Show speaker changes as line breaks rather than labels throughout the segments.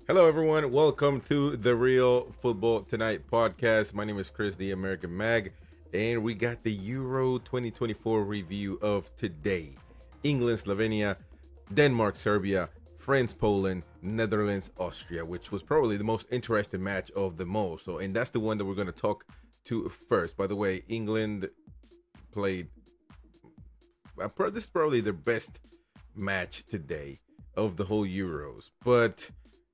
Hello, everyone. Welcome to the Real Football Tonight podcast. My name is Chris, the American Mag, and we got the Euro 2024 review of today. England, Slovenia, Denmark, Serbia, France, Poland, Netherlands, Austria, which was probably the most interesting match of them all. And that's the one that we're going to talk to first. By the way, England played. This is probably their best match today of the whole Euros, but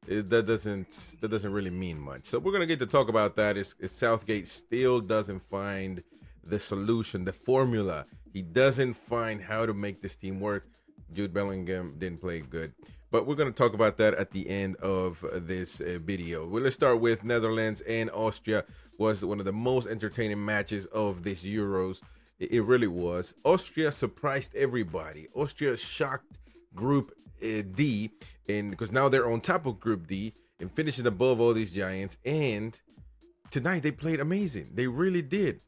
that doesn't really mean much. So we're gonna get to talk about that. Is Southgate still doesn't find the solution, the formula. He doesn't find how to make this team work. Jude Bellingham didn't play good, but we're gonna talk about that at the end of this video. Well, let's start with Netherlands and Austria. Was one of the most entertaining matches of this Euros. It really was. Austria surprised everybody. Austria shocked Group D, and because now they're on top of Group D and finishing above all these giants. And tonight they played amazing. They really did.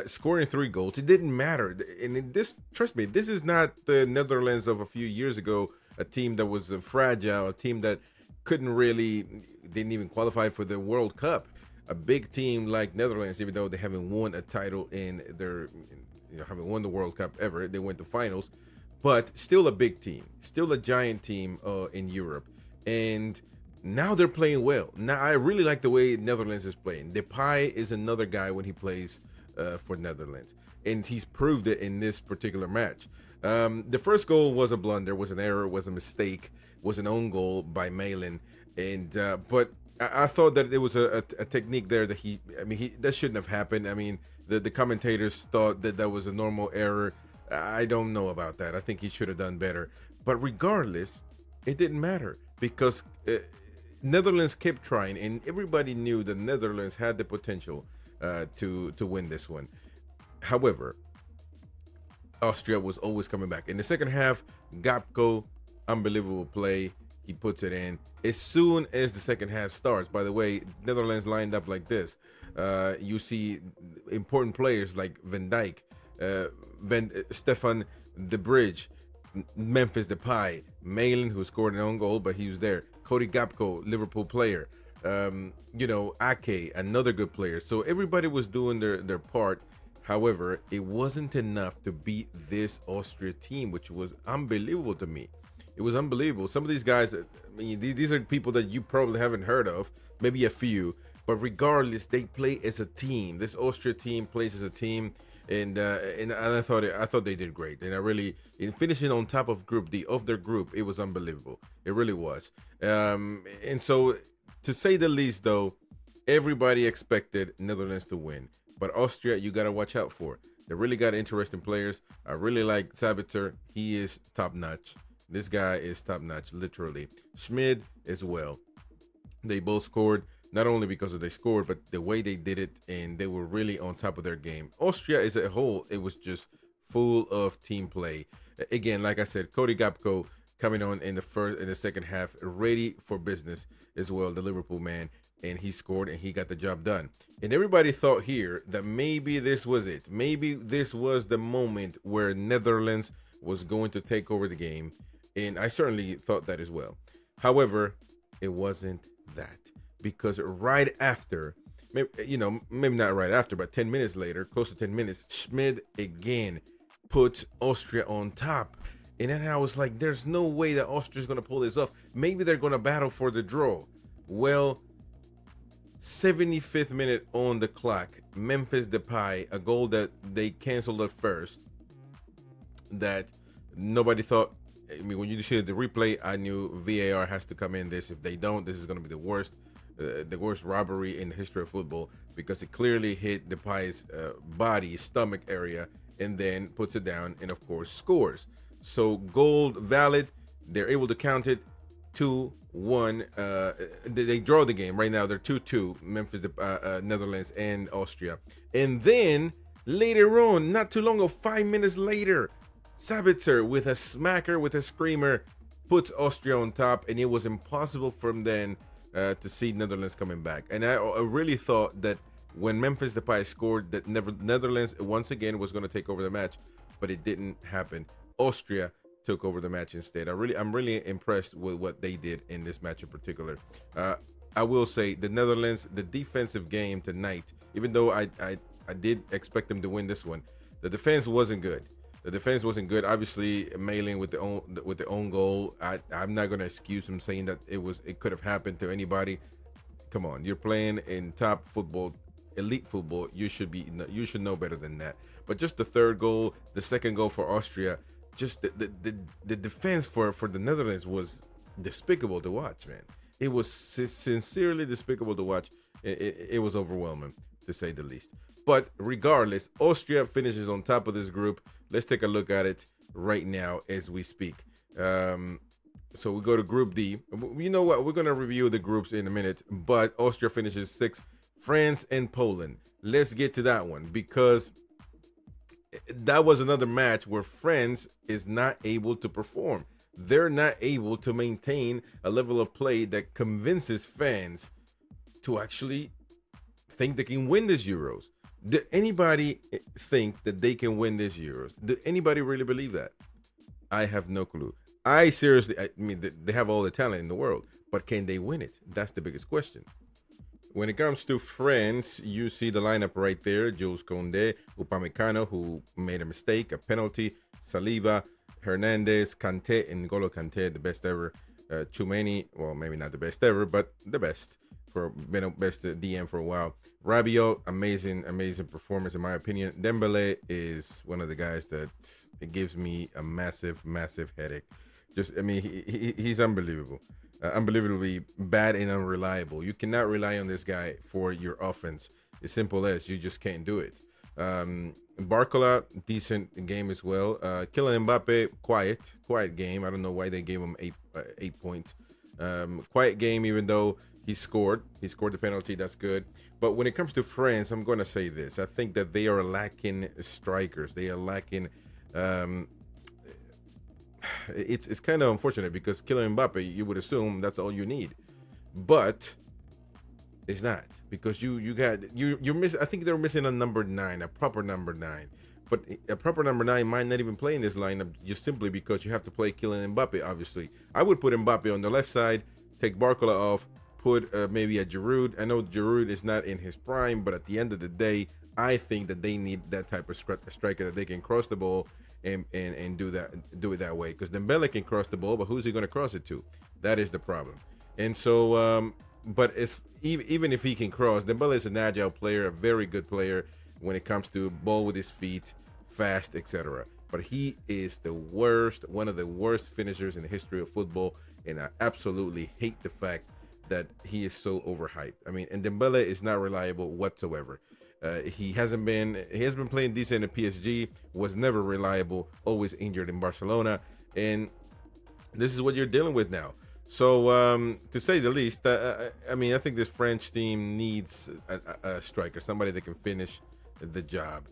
Scoring 3 goals. It didn't matter. And this, trust me, this is not the Netherlands of a few years ago. A team that was fragile. A team that didn't even qualify for the World Cup. A big team like Netherlands, even though they haven't won a title in their, haven't won the World Cup ever. They went to finals. But still a big team, still a giant team in Europe. And now they're playing well. Now, I really like the way Netherlands is playing. Depay is another guy when he plays for Netherlands. And he's proved it in this particular match. The first goal was a blunder, was an error, was a mistake, was an own goal by Malin. But I thought that it was a technique there that that shouldn't have happened. I mean, the commentators thought that that was a normal error. I don't know about that. I think he should have done better. But regardless, it didn't matter because Netherlands kept trying, and everybody knew the Netherlands had the potential to win this one. However, Austria was always coming back. In the second half, Gapko, unbelievable play. He puts it in. As soon as the second half starts, by the way, Netherlands lined up like this. You see important players like Van Dijk, Stefan De Bridge, Memphis Depay, Malin, who scored an own goal, but he was there. Cody Gapko, Liverpool player. Ake, another good player. So everybody was doing their part. However, it wasn't enough to beat this Austria team, which was unbelievable to me. It was unbelievable. Some of these guys, these are people that you probably haven't heard of, maybe a few, but regardless, they play as a team. This Austria team plays as a team. And I thought they did great, and in finishing on top of Group D of their group, it was unbelievable. It really was. And so, to say the least, though, everybody expected Netherlands to win, but Austria, you gotta watch out for. They really got interesting players. I really like Sabitzer. He is top notch. This guy is top notch, literally. Schmid as well. They both scored. Not only because they scored, but the way they did it, and they were really on top of their game. Austria as a whole, it was just full of team play. Again, like I said, Cody Gapko coming on in the second half, ready for business as well, the Liverpool man, and he scored and he got the job done. And everybody thought here that maybe this was it. Maybe this was the moment where Netherlands was going to take over the game, and I certainly thought that as well. However, it wasn't that. Because right after, maybe not right after, but 10 minutes later, close to 10 minutes, Schmid again puts Austria on top. And then I was like, there's no way that Austria's going to pull this off. Maybe they're going to battle for the draw. Well, 75th minute on the clock, Memphis Depay, a goal that they canceled at first, that nobody thought. When you see the replay, I knew VAR has to come in this. If they don't, this is going to be the worst robbery in the history of football, because it clearly hit Depay's body, stomach area, and then puts it down and of course scores. So goal valid. They're able to count it 2-1. They draw the game right now. They're 2-2. Memphis, Netherlands, and Austria. And then later on, not too long ago, 5 minutes later, Sabitzer with a smacker, with a screamer, puts Austria on top, and it was impossible from then to see Netherlands coming back. And I really thought that when Memphis Depay scored, that Netherlands once again was going to take over the match, but it didn't happen. Austria took over the match instead. I'm really impressed with what they did in this match in particular. I will say the Netherlands, the defensive game tonight, even though I did expect them to win this one, the defense wasn't good. The defense wasn't good. Obviously, Mailing with the own goal. I'm not gonna excuse him saying that it could have happened to anybody. Come on, you're playing in top football, elite football. You should know better than that. But just the third goal, the second goal for Austria, just the defense for the Netherlands was despicable to watch, man. It was sincerely despicable to watch. It was overwhelming, to say the least. But regardless, Austria finishes on top of this group. Let's take a look at it right now as we speak. So we go to Group D. You know what? We're going to review the groups in a minute, but Austria finishes 6th. France and Poland. Let's get to that one, because that was another match where France is not able to perform. They're not able to maintain a level of play that convinces fans to actually think they can win this Euros. Did anybody think that they can win this Euros? Did anybody really believe that? I have no clue. I mean, they have all the talent in the world, but can they win it? That's the biggest question. When it comes to France, you see the lineup right there. Jules Koundé, Upamecano, who made a mistake, a penalty, Saliba, Hernandez, Kanté, and N'Golo Kanté, the best ever. Tchouameni, well, maybe not the best ever, but the best. For been a best DM for a while. Rabiot, amazing performance in my opinion. Dembele is one of the guys that it gives me a massive headache. I mean, he's unbelievable. Unbelievably bad and unreliable. You cannot rely on this guy for your offense. As simple as you just can't do it. Barcola, decent game as well. Kylian Mbappe, quiet game. I don't know why they gave him 8 points. Quiet game, even though he scored the penalty. That's good. But when it comes to France, I'm going to say this. I think that they are lacking strikers. They are lacking. It's kind of unfortunate, because Kylian Mbappe, you would assume that's all you need, but it's not, because you're missing. I think they're missing a number 9, a proper number 9. But a proper number 9 might not even play in this lineup, just simply because you have to play Kylian Mbappe. Obviously, I would put Mbappe on the left side, take Barcola off, put maybe a Giroud. I know Giroud is not in his prime, but at the end of the day, I think that they need that type of striker that they can cross the ball and do it that way. Because Dembele can cross the ball, but who's he going to cross it to? That is the problem. And so, but even if he can cross, Dembele is an agile player, a very good player when it comes to ball with his feet, fast, etc. But he is one of the worst finishers in the history of football, and I absolutely hate the fact that he is so overhyped. I mean, and Dembele is not reliable whatsoever. He hasn't been playing decent at PSG, was never reliable, always injured in Barcelona, and this is what you're dealing with now. So to say the least, I mean, I think this French team needs a striker, somebody that can finish the job,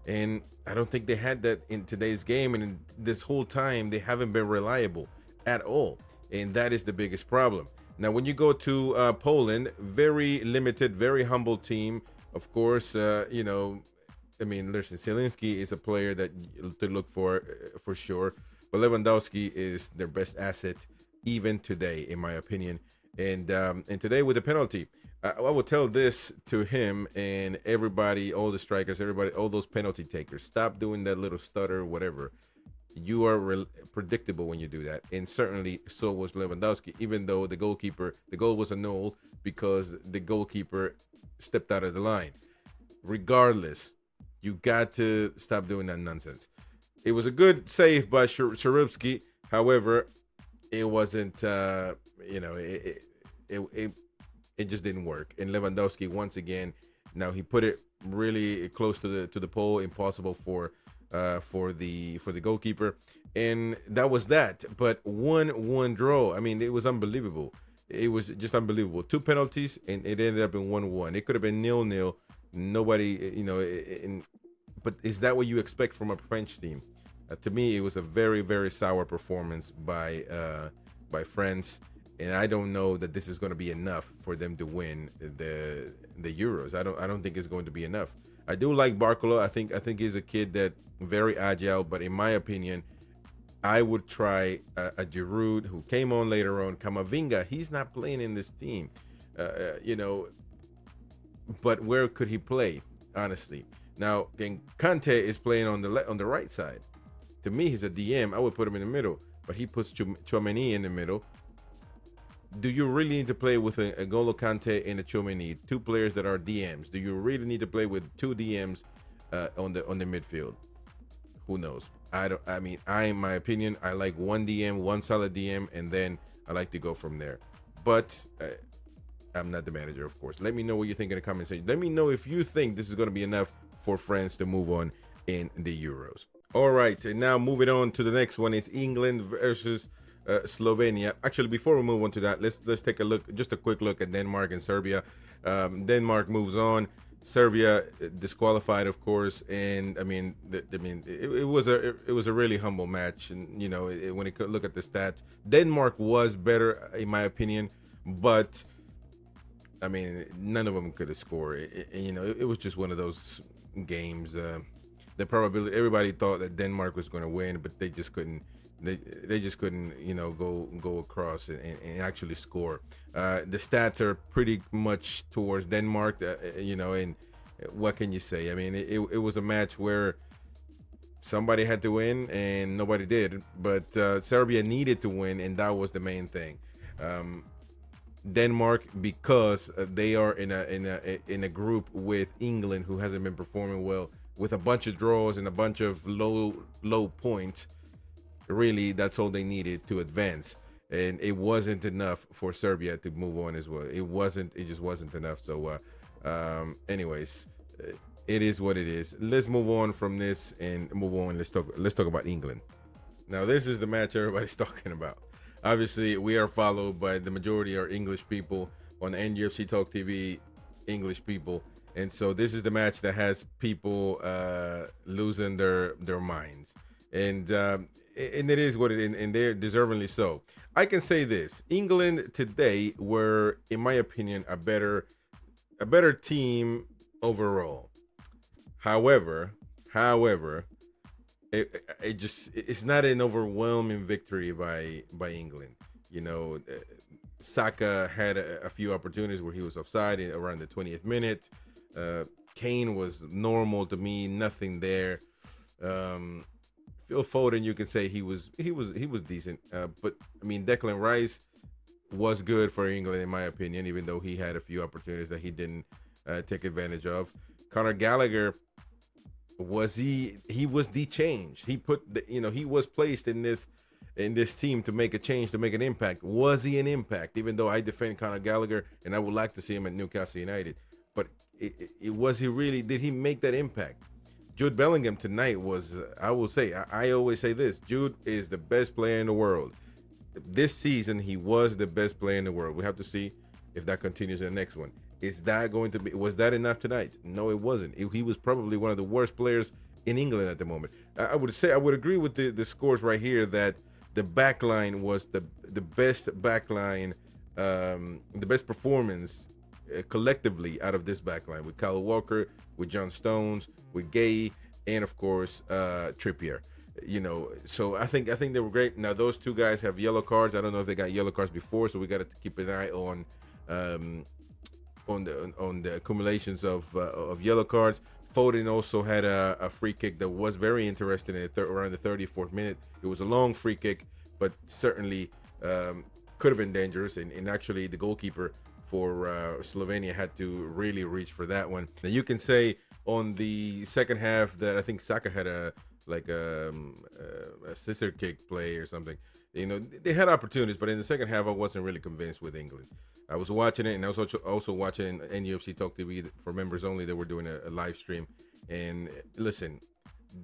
and I don't think they had that in today's game, and in this whole time they haven't been reliable at all, and that is the biggest problem. Now, when you go to Poland, very limited, very humble team. Of course, you know, I mean, listen, Zielinski is a player that to look for sure. But Lewandowski is their best asset, even today, in my opinion. And today with the penalty, I will tell this to him and everybody, all the strikers, everybody, all those penalty takers. Stop doing that little stutter, whatever. You are predictable when you do that, and certainly so was Lewandowski. Even though the goal was annulled because the goalkeeper stepped out of the line. Regardless, you got to stop doing that nonsense. It was a good save by Cherubsky. However, it wasn't. You know, it just didn't work. And Lewandowski once again, now he put it really close to the pole, impossible for the goalkeeper, and that was that. But 1-1 draw. I mean, it was unbelievable. It was just unbelievable. 2 penalties, and it ended up in 1-1. It could have been 0-0. Nobody, you know. But is that what you expect from a French team? To me, it was a very, very sour performance by France, and I don't know that this is going to be enough for them to win the Euros. I don't think it's going to be enough. I do like Barcola. I think he's a kid that very agile, but in my opinion, I would try a Giroud who came on later on. Camavinga, he's not playing in this team, you know. But where could he play? Honestly, now Kante is playing on the right side. To me, he's a DM. I would put him in the middle, but he puts Tchouaméni in the middle. Do you really need to play with a Golo Kante and a Tchouaméni, two players that are DMs? Do you really need to play with two DMs on the midfield? Who knows? I mean, in my opinion, I like one DM, one solid DM, and then I like to go from there. But I'm not the manager, of course. Let me know what you think in the comment section. Let me know if you think this is going to be enough for France to move on in the Euros. All right, and now moving on to the next one is England versus Slovenia. Actually, before we move on to that, let's take a look, just a quick look at Denmark and Serbia. Denmark moves on. Serbia disqualified, of course, and I mean, it was a really humble match, and you know, when you look at the stats, Denmark was better in my opinion, but I mean, none of them could have scored. You know, it was just one of those games. The probability, everybody thought that Denmark was going to win, but they just couldn't. They just couldn't, you know, go across and actually score. The stats are pretty much towards Denmark, you know, and what can you say? I mean, it was a match where somebody had to win and nobody did, but Serbia needed to win, and that was the main thing. Denmark, because they are in a group with England, who hasn't been performing well, with a bunch of draws and a bunch of low points. Really, that's all they needed to advance, and it wasn't enough for Serbia to move on as well. It just wasn't enough. So anyways, it is what it is. Let's move on from this and move on. Let's talk about England. Now, this is the match everybody's talking about. Obviously, we are followed by the majority are English people on NUFC Talk TV, English people, and so this is the match that has people losing their minds, and it is what it is, and they're deservingly so. I can say this: England today were, in my opinion, a better team overall. However, it's not an overwhelming victory by England. You know, Saka had a few opportunities where he was offside around the 20th minute. Kane was normal to me, nothing there. Phil Foden, you can say he was decent, but I mean, Declan Rice was good for England in my opinion, even though he had a few opportunities that he didn't take advantage of. Conor Gallagher, he was the change. He he was placed in this team to make a change, to make an impact. Was he an impact? Even though I defend Conor Gallagher and I would like to see him at Newcastle United, but was he really? Did he make that impact? Jude Bellingham tonight was, I will say, I always say this: Jude is the best player in the world. This season, he was the best player in the world. We have to see if that continues in the next one. Was that enough tonight? No, it wasn't. He was probably one of the worst players in England at the moment. I would agree with the scores right here that the back line was the best back line, the best performance collectively out of this back line, with Kyle Walker, with John Stones, with Gay, and of course Trippier. You know, so I think they were great. Now those two guys have yellow cards. I don't know if they got yellow cards before, so we got to keep an eye on the accumulations of yellow cards. Foden also had a free kick that was very interesting around the 34th minute. It was a long free kick, but certainly could have been dangerous. And actually, the goalkeeper for Slovenia had to really reach for that one. Now you can say on the second half that I think Saka had a scissor kick play or something. You know, they had opportunities, but in the second half, I wasn't really convinced with England. I was watching it, and I was also watching NUFC Talk TV for members only. They were doing a live stream. And listen,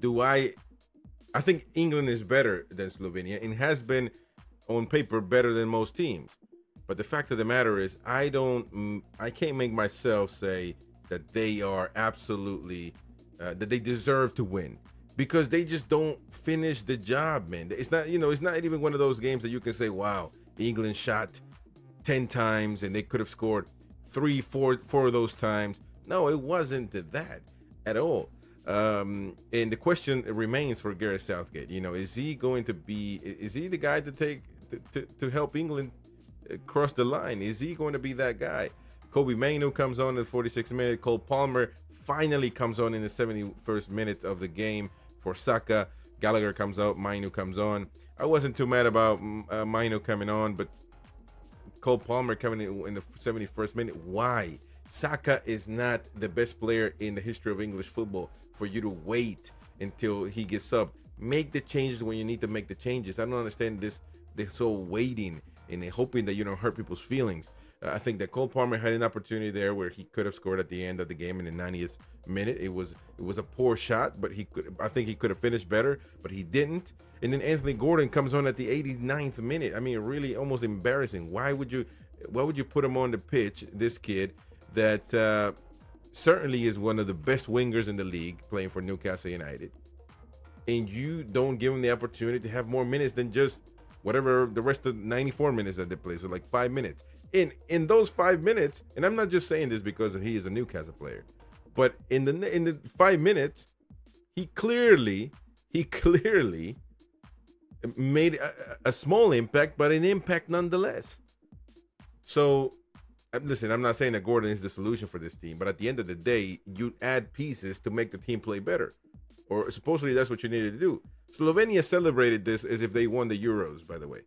I think England is better than Slovenia and has been on paper better than most teams. But the fact of the matter is, I can't make myself say that they are absolutely that they deserve to win, because they just don't finish the job, man. It's not even one of those games that you can say, wow, England shot 10 times and they could have scored 4 of those times. No, it wasn't that at all. And the question remains for Gareth Southgate. Is he going to be? Is he the guy to take to help England cross the line? Is he going to be that guy? Kobe Mainoo comes on in the 46th minute. Cole Palmer finally comes on in the 71st minute of the game for Saka. Gallagher comes out. Mainoo comes on. I wasn't too mad about Mainoo coming on, but Cole Palmer coming in the 71st minute. Why? Saka is not the best player in the history of English football for you to wait until he gets up. Make the changes when you need to make the changes. I don't understand this whole waiting and hoping that you don't hurt people's feelings. I think that Cole Palmer had an opportunity there where he could have scored at the end of the game in the 90th minute. It was a poor shot, but I think he could have finished better, but he didn't. And then Anthony Gordon comes on at the 89th minute. I mean, really almost embarrassing. Why would you put him on the pitch, this kid that certainly is one of the best wingers in the league playing for Newcastle United, and you don't give him the opportunity to have more minutes than just whatever the rest of 94 minutes that they play, so like 5 minutes. In those 5 minutes, and I'm not just saying this because he is a Newcastle player, but in the 5 minutes, he clearly made a small impact, but an impact nonetheless. So listen, I'm not saying that Gordon is the solution for this team, but at the end of the day, you add pieces to make the team play better, or supposedly that's what you needed to do. Slovenia celebrated this as if they won the Euros, by the way.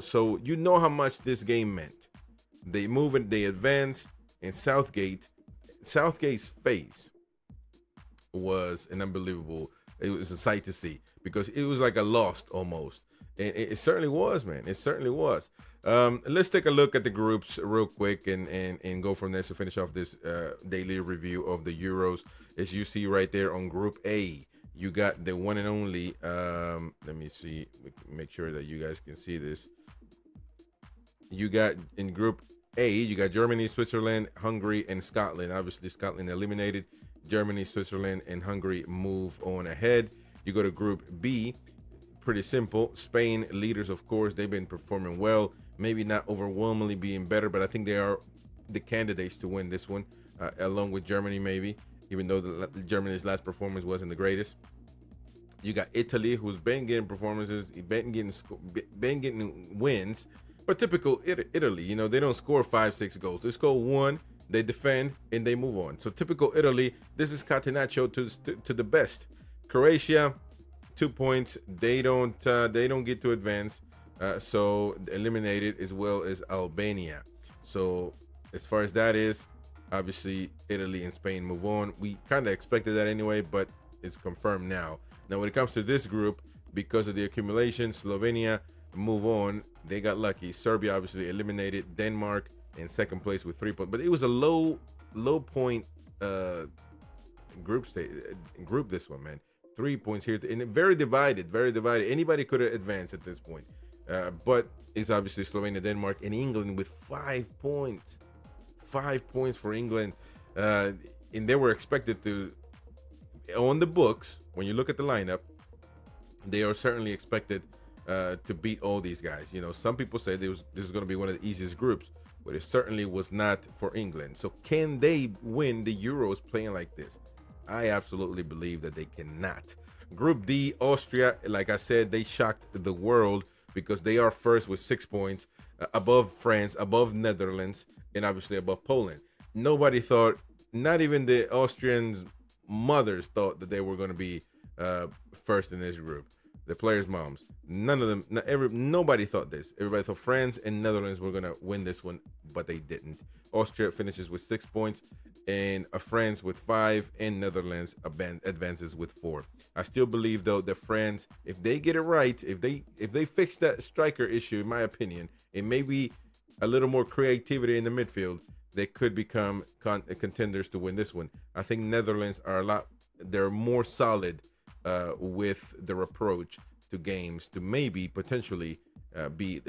So you know how much this game meant. They move it, they advance, and Southgate's face was an unbelievable. It was a sight to see because it was like a lost almost. And it certainly was, man. It certainly was. Let's take a look at the groups real quick and go from there to finish off this daily review of the Euros. As you see right there on Group A, you got the one and only. Let me see. Make sure that you guys can see this. You got in Group A, you got Germany, Switzerland, Hungary, and Scotland. Obviously, Scotland eliminated. Germany, Switzerland, and Hungary move on ahead. You go to Group B. Pretty simple. Spain, leaders, of course, they've been performing well. Maybe not overwhelmingly being better, but I think they are the candidates to win this one, along with Germany, maybe, even though Germany's last performance wasn't the greatest. You got Italy, who's been getting performances, been getting wins, but typical Italy, they don't score 5-6 goals. They score one, they defend, and they move on. So typical Italy. This is Catenaccio to the best. Croatia, 2 points. They don't get to advance, so eliminated, as well as Albania. So as far as that is, obviously Italy and Spain move on. We kind of expected that anyway, but it's confirmed now. Now when it comes to this group, because of the accumulation, Slovenia move on. They got lucky. Serbia obviously eliminated. Denmark in second place with 3 points, but it was a low point group this one, man. 3 points here, and very divided. Anybody could have advanced at this point, but it's obviously Slovenia, Denmark, and England with 5 points. 5 points for England, and they were expected to, on the books, when you look at the lineup, they are certainly expected to beat all these guys. Some people say this is going to be one of the easiest groups, but it certainly was not for England. So can they win the Euros playing like this? I absolutely believe that they cannot. Group D, Austria, like I said, they shocked the world because they are first with 6 points, above France, above Netherlands, and obviously above Poland. Nobody thought, not even the Austrians' mothers thought that they were going to be first in this group. The players' moms, none of them, nobody thought this. Everybody thought France and Netherlands were going to win this one, but they didn't. Austria finishes with 6 points, and France with 5, and Netherlands advances with 4. I still believe, though, that France, if they get it right, if they fix that striker issue, in my opinion, and maybe a little more creativity in the midfield, they could become contenders to win this one. I think Netherlands they're more solid with their approach to games to maybe potentially be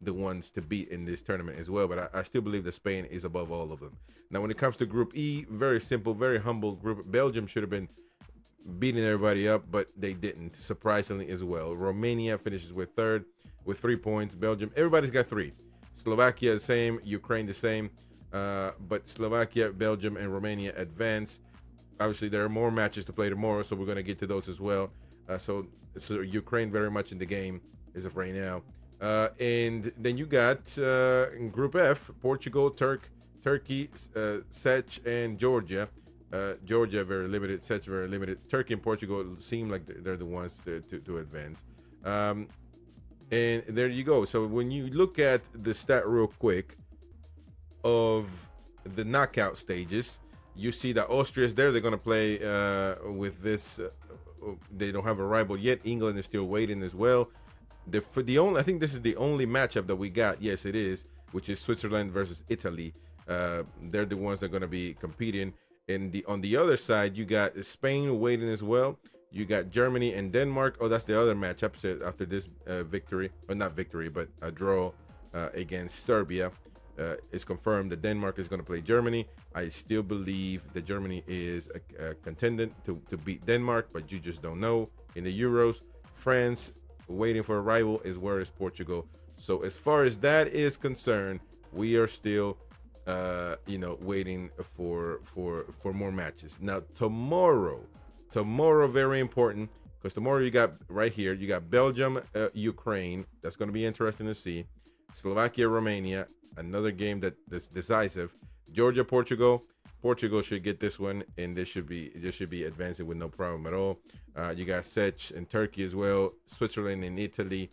the ones to beat in this tournament as well. But I still believe that Spain is above all of them. Now, when it comes to Group E, very simple, very humble group. Belgium should have been beating everybody up, but they didn't, surprisingly as well. Romania finishes with 3rd with 3 points. Belgium, everybody's got 3. Slovakia the same, Ukraine the same, but Slovakia, Belgium, and Romania advance. obviously there are more matches to play tomorrow, so we're going to get to those as well. So Ukraine very much in the game as of right now. And then you got Group F: Portugal, Turkey, Czech, and Georgia. Georgia very limited, Czech very limited. Turkey and Portugal seem like they're the ones to advance. And there you go. So when you look at the stat real quick of the knockout stages, you see that Austria is there. They're going to play with this. They don't have a rival yet. England is still waiting as well. I think this is the only matchup that we got. Yes, it is, which is Switzerland versus Italy. They're the ones that are going to be competing. And on the other side, you got Spain waiting as well. You got Germany and Denmark. Oh, that's the other matchup after this victory, or not victory, but a draw against Serbia. It's confirmed that Denmark is going to play Germany. I still believe that Germany is a contender to beat Denmark, but you just don't know. In the Euros, France waiting for a rival is where is Portugal. So as far as that is concerned, we are still waiting for more matches. Now tomorrow very important, because tomorrow you got right here, you got Belgium, Ukraine. That's going to be interesting to see. Slovakia, Romania, another game that's decisive. Georgia, Portugal should get this one, and this should be advancing with no problem at all. You got Czech and Turkey as well, Switzerland and Italy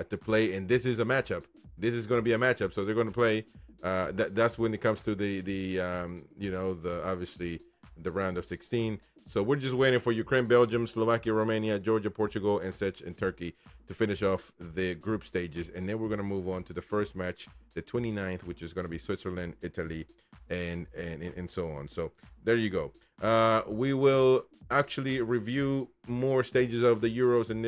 to play, and this is a matchup. This is going to be a matchup, so they're going to play. That's when it comes to the obviously the round of 16. So we're just waiting for Ukraine, Belgium, Slovakia, Romania, Georgia, Portugal, and Czech and Turkey to finish off the group stages. And then we're going to move on to the first match, the 29th, which is going to be Switzerland, Italy, and so on. So there you go. We will actually review more stages of the Euros in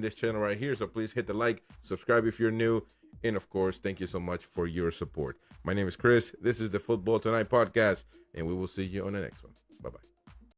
this channel right here. So please hit the like, subscribe if you're new. And of course, thank you so much for your support. My name is Chris. This is the Football Tonight podcast, and we will see you on the next one. Bye-bye.